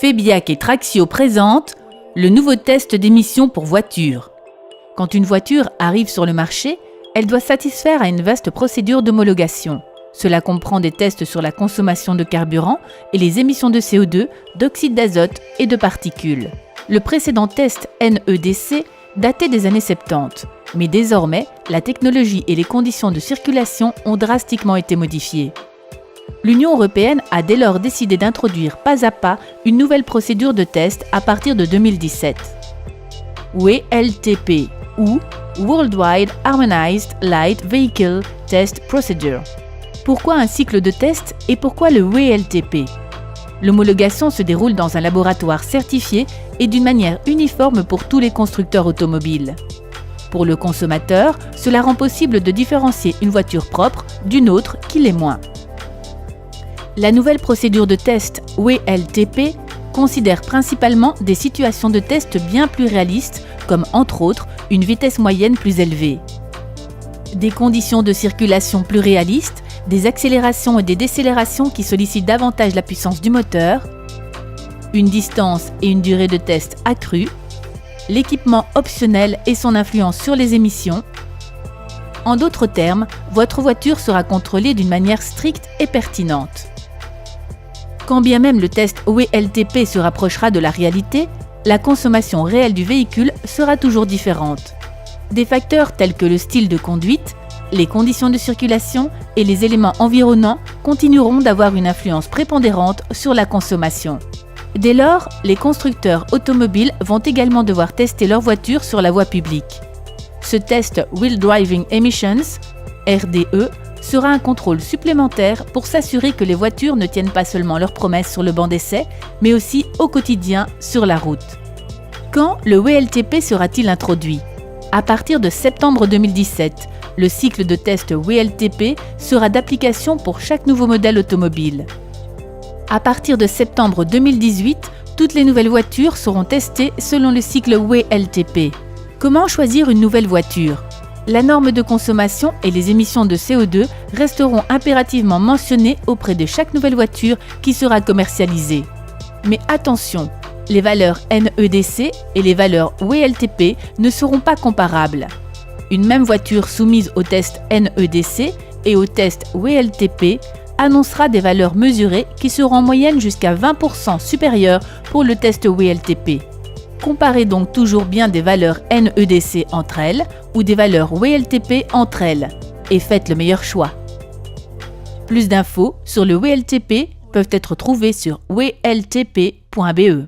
Febiac et Traxio présentent le nouveau test d'émission pour voiture. Quand une voiture arrive sur le marché, elle doit satisfaire à une vaste procédure d'homologation. Cela comprend des tests sur la consommation de carburant et les émissions de CO2, d'oxyde d'azote et de particules. Le précédent test NEDC datait des années 70, mais désormais, la technologie et les conditions de circulation ont drastiquement été modifiées. L'Union européenne a dès lors décidé d'introduire pas à pas une nouvelle procédure de test à partir de 2017. WLTP ou Worldwide Harmonized Light Vehicle Test Procedure. Pourquoi un cycle de test et pourquoi le WLTP? L'homologation se déroule dans un laboratoire certifié et d'une manière uniforme pour tous les constructeurs automobiles. Pour le consommateur, cela rend possible de différencier une voiture propre d'une autre qui l'est moins. La nouvelle procédure de test WLTP considère principalement des situations de test bien plus réalistes, comme entre autres une vitesse moyenne plus élevée, des conditions de circulation plus réalistes, des accélérations et des décélérations qui sollicitent davantage la puissance du moteur, une distance et une durée de test accrue, l'équipement optionnel et son influence sur les émissions. En d'autres termes, votre voiture sera contrôlée d'une manière stricte et pertinente. Quand bien même le test WLTP se rapprochera de la réalité, la consommation réelle du véhicule sera toujours différente. Des facteurs tels que le style de conduite, les conditions de circulation et les éléments environnants continueront d'avoir une influence prépondérante sur la consommation. Dès lors, les constructeurs automobiles vont également devoir tester leur voiture sur la voie publique. Ce test Real Driving Emissions, RDE, sera un contrôle supplémentaire pour s'assurer que les voitures ne tiennent pas seulement leurs promesses sur le banc d'essai, mais aussi au quotidien sur la route. Quand le WLTP sera-t-il introduit? À partir de septembre 2017, le cycle de test WLTP sera d'application pour chaque nouveau modèle automobile. À partir de septembre 2018, toutes les nouvelles voitures seront testées selon le cycle WLTP. Comment choisir une nouvelle voiture? La norme de consommation et les émissions de CO2 resteront impérativement mentionnées auprès de chaque nouvelle voiture qui sera commercialisée. Mais attention, les valeurs NEDC et les valeurs WLTP ne seront pas comparables. Une même voiture soumise au test NEDC et au test WLTP annoncera des valeurs mesurées qui seront en moyenne jusqu'à 20% supérieures pour le test WLTP. Comparez donc toujours bien des valeurs NEDC entre elles ou des valeurs WLTP entre elles et faites le meilleur choix. Plus d'infos sur le WLTP peuvent être trouvées sur wltp.be.